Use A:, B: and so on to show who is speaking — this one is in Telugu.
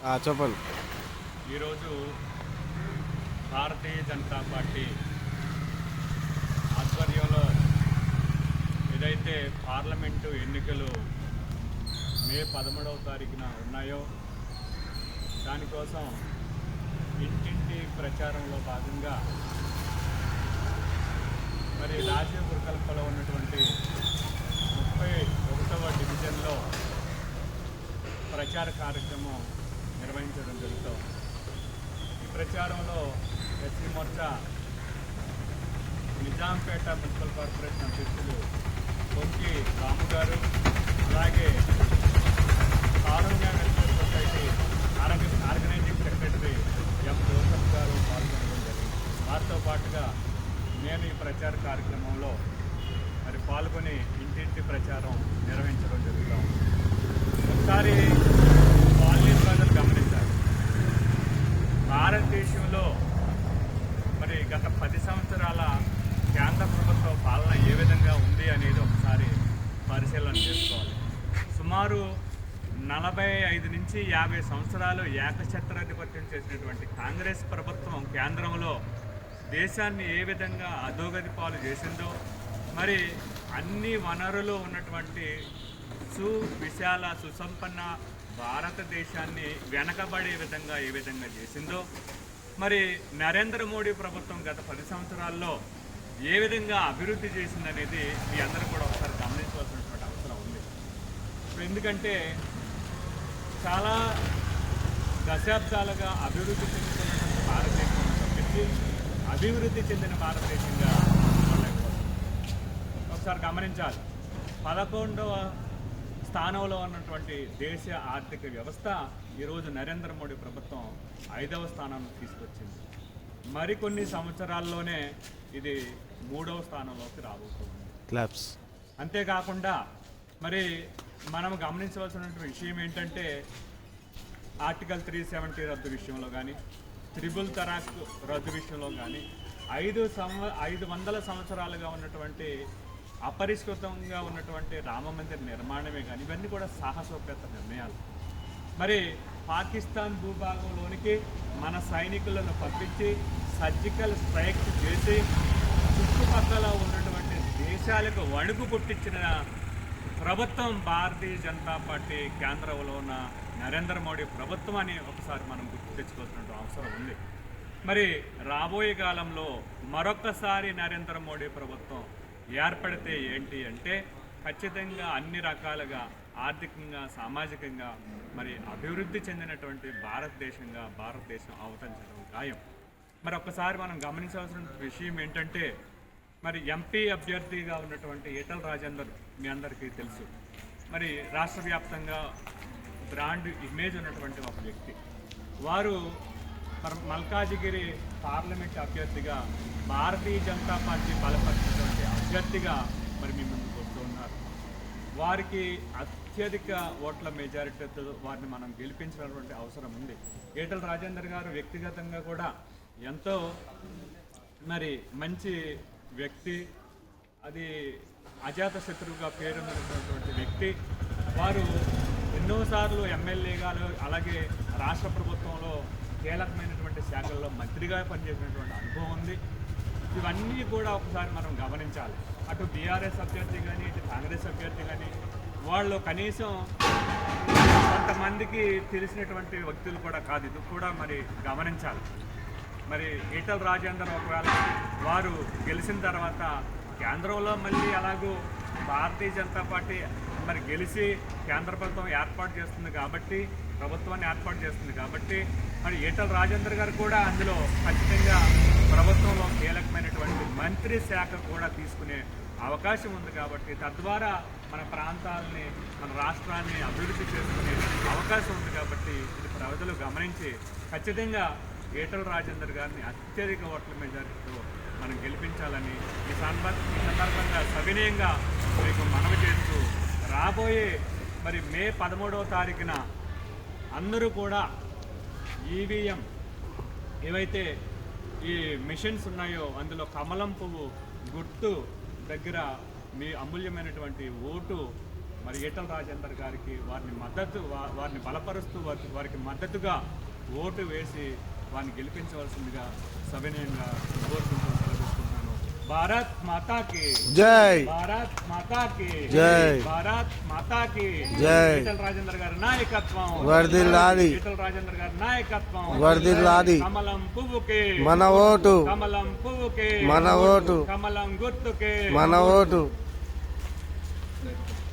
A: చెప్పండి.
B: ఈరోజు భారతీయ జనతా పార్టీ ఆధ్వర్యంలో ఏదైతే పార్లమెంటు ఎన్నికలు మే 13వ తారీఖున ఉన్నాయో దానికోసం ఇంటింటి ప్రచారంలో భాగంగా మరి రాజీవ్ గురుకల్పలో ఉన్నటువంటి 31వ డివిజన్లో ప్రచార కార్యక్రమం నిర్వహించడం జరుగుతుంది. ఈ ప్రచారంలో SC Morcha Nizampet municipal corporation అధ్యక్షులు కొంకి రాము గారు, అలాగే Karunya welfare society organizing secretary M Joseph garu పాల్గొనడం జరిగింది. వారితో పాటుగా నేను ఈ ప్రచార కార్యక్రమంలో మరి పాల్గొని ఇంటింటి ప్రచారం నిర్వహించడం జరుగుతాం. ఒకసారి కాలనీ ప్రజలు గమనించారు, భారతదేశంలో మరి గత 10 సంవత్సరాల కేంద్ర ప్రభుత్వ పాలన ఏ విధంగా ఉంది అనేది ఒకసారి పరిశీలన చేసుకోవాలి. సుమారు 45 నుంచి 50 సంవత్సరాలు ఏకఛత్రాధిపత్యం చేసినటువంటి కాంగ్రెస్ ప్రభుత్వం కేంద్రంలో దేశాన్ని ఏ విధంగా అధోగతి పాలు చేసిందో, మరి అన్ని వనరులు ఉన్నటువంటి సువిశాల సుసంపన్న భారతదేశాన్ని వెనకబడే విధంగా ఏ విధంగా చేసిందో, మరి నరేంద్ర మోడీ ప్రభుత్వం గత 10 సంవత్సరాల్లో ఏ విధంగా అభివృద్ధి చేసిందనేది మీ అందరూ కూడా ఒకసారి గమనించవలసినటువంటి అవసరం ఉంది. ఎందుకంటే చాలా దశాబ్దాలుగా అభివృద్ధి చెందుతున్నటువంటి భారతదేశం తప్పించి అభివృద్ధి చెందిన భారతదేశంగా ఒకసారి గమనించాలి. 11వ స్థానంలో ఉన్నటువంటి దేశ ఆర్థిక వ్యవస్థ ఈరోజు నరేంద్ర మోడీ ప్రభుత్వం 5వ స్థానాన్ని తీసుకొచ్చింది. మరికొన్ని సంవత్సరాల్లోనే ఇది 3వ స్థానంలోకి రాబోతుంది.
A: క్లాప్స్.
B: అంతేకాకుండా మరి మనం గమనించవలసినటువంటి విషయం ఏంటంటే ఆర్టికల్ 370 రద్దు విషయంలో కానీ, త్రిబుల్ తలాక్ రద్దు విషయంలో కానీ, 500 సంవత్సరాలుగా ఉన్నటువంటి అపరిష్కృతంగా ఉన్నటువంటి రామ మందిర నిర్మాణమే కానీ, ఇవన్నీ కూడా సాహసోపేత నిర్ణయాలు. మరి పాకిస్తాన్ భూభాగంలోనికి మన సైనికులను పంపించి సర్జికల్ స్ట్రైక్ చేసి చుట్టుపక్కల ఉన్నటువంటి దేశాలకు వణుకు పుట్టించిన ప్రభుత్వం భారతీయ జనతా పార్టీ కేంద్రంలో ఉన్న నరేంద్ర మోడీ ప్రభుత్వం అని ఒకసారి మనం గుర్తు తెచ్చుకోవాల్సిన అవసరం ఉంది. మరి రాబోయే కాలంలో మరొకసారి నరేంద్ర మోడీ ప్రభుత్వం ఏర్పడితే ఏంటి అంటే ఖచ్చితంగా అన్ని రకాలుగా ఆర్థికంగా సామాజికంగా మరి అభివృద్ధి చెందినటువంటి భారతదేశం అవతరించడం ఖాయం. మరి ఒక్కసారి మనం గమనించవలసిన విషయం ఏంటంటే మరి ఎంపీ అభ్యర్థిగా ఉన్నటువంటి ఈటల రాజేందర్ మీ అందరికీ తెలుసు. మరి రాష్ట్ర వ్యాప్తంగా బ్రాండ్ ఇమేజ్ ఉన్నటువంటి ఒక వ్యక్తి. వారు మల్కాజిగిరి పార్లమెంట్ అభ్యర్థిగా భారతీయ జనతా పార్టీ బలపరిచినటువంటి అభ్యర్థిగా మరి మీ ముందుకు వస్తూ ఉన్నారు. వారికి అత్యధిక ఓట్ల మెజారిటీతో వారిని మనం గెలిపించినటువంటి అవసరం ఉంది. ఈటల రాజేందర్ గారు వ్యక్తిగతంగా కూడా ఎంతో మరి మంచి వ్యక్తి, అది అజాత శత్రువుగా పేరున్నటువంటి వ్యక్తి. వారు ఎన్నోసార్లు ఎమ్మెల్యేగా, అలాగే రాష్ట్ర ప్రభుత్వంలో కీలకమైనటువంటి శాఖల్లో మంత్రిగా పనిచేసినటువంటి అనుభవం ఉంది. ఇవన్నీ కూడా ఒకసారి మనం గమనించాలి. అటు బీఆర్ఎస్ అభ్యర్థి కానీ, ఇటు కాంగ్రెస్ అభ్యర్థి కానీ, వాళ్ళు కనీసం కొంతమందికి తెలిసినటువంటి వ్యక్తులు కూడా కాదు. ఇది కూడా మరి గమనించాలి. మరి ఈటల రాజేందర్ ఒకవేళ వారు గెలిచిన తర్వాత కేంద్రంలో మళ్ళీ అలాగూ భారతీయ జనతా పార్టీ మరి గెలిచి కేంద్ర ప్రభుత్వం ప్రభుత్వాన్ని ఏర్పాటు చేస్తుంది కాబట్టి మరి ఈటల రాజేందర్ గారు కూడా అందులో ఖచ్చితంగా ప్రభుత్వంలో కీలకమైనటువంటి మంత్రి శాఖ కూడా తీసుకునే అవకాశం ఉంది. కాబట్టి తద్వారా మన ప్రాంతాలని, మన రాష్ట్రాన్ని అభివృద్ధి చేసుకునే అవకాశం ఉంది. కాబట్టి ఇది ప్రజలు గమనించి ఖచ్చితంగా ఈటల రాజేందర్ గారిని అత్యధిక ఓట్ల మెజారిటీతో మనం గెలిపించాలని ఈ సందర్భంగా సవినయంగా మీకు మనవి చేస్తూ, రాబోయే మరి మే 13వ తారీఖున అందరూ కూడా ఈవీఎం ఏవైతే ఈ మిషన్స్ ఉన్నాయో అందులో కమలం పువ్వు గుర్తు దగ్గర మీ అమూల్యమైనటువంటి ఓటు మరి ఈటల రాజేందర్ గారికి వారిని బలపరుస్తూ వారికి మద్దతుగా ఓటు వేసి వారిని గెలిపించవలసిందిగా సవినయంగా కోరుకుంటూ సెలవుస్తున్నాను. భారత్ మాతాకి
A: జై,
B: భారత్ మాతాకి
A: జై,
B: భారత్ మాతాకి
A: జై.
B: ఈటల రాజేందర్ గారి నాయకత్వం
A: వర్ధిల్లాలి,
B: ఈటల రాజేందర్ గారి నాయకత్వం
A: వర్ధిల్లాలి.
B: కమలం పువ్వుకి
A: మన ఓటు,
B: కమలం పువ్వుకి
A: మన ఓటు,
B: కమలం గుర్తుకి
A: మన ఓటు.